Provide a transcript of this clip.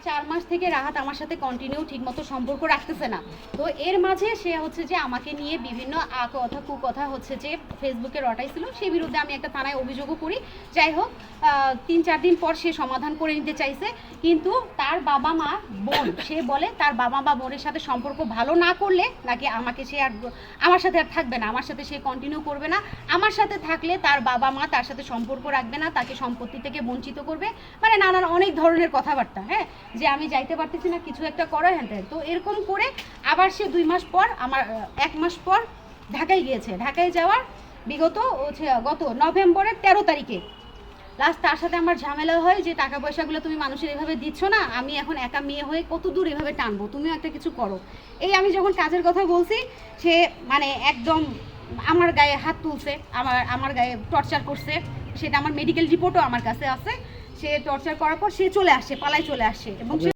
4 মাস থেকে রাহাত আমার সাথে কন্টিনিউ ঠিকমতো সম্পর্ক রাখতেছে না। তো এর মাঝে সে হচ্ছে যে আমাকে নিয়ে বিভিন্ন কথা কুকথা হচ্ছে যে ফেসবুকে রটাইছিল, সেই বিরুদ্ধে আমি একটা থানায় অভিযোগও করি। যাই হোক, 3-4 দিন পর সে সমাধান করে নিতে চাইছে, কিন্তু তার বাবা মা বোন সে বলে তার বাবা মা বোনের সাথে সম্পর্ক ভালো না করলে নাকি আমাকে সে আর আমার সাথে আর থাকবে না, আমার সাথে সে কন্টিনিউ করবে না, আমার সাথে থাকলে তার বাবা মা তার সাথে সম্পর্ক রাখবে না, তাকে সম্পত্তি থেকে বঞ্চিত করবে, মানে নানান অনেক ধরনের কথাবার্তা। হ্যাঁ, যে আমি যাইতে পারতেছি না, কিছু একটা করো, হ্যাঁ। তো এরকম করে আবার সে 2 মাস পর আমার 1 মাস পর ঢাকায় গিয়েছে। ঢাকায় যাওয়ার গত নভেম্বরের 13 তারিখে লাস্ট তার সাথে আমার ঝামেলা হয় যে টাকা পয়সাগুলো তুমি মানুষের এভাবে দিচ্ছ না, আমি এখন একা মেয়ে হয়ে কত দূর এভাবে টানবো, তুমিও একটা কিছু করো। এই আমি যখন কাজের কথা বলছি, সে মানে একদম আমার গায়ে হাত তুলছে, আমার গায়ে টর্চার করছে। সেটা আমার মেডিকেল রিপোর্টও আমার কাছে আছে। সে টর্চার করার পর সে চলে আসছে, পালায় চলে আসছে এবং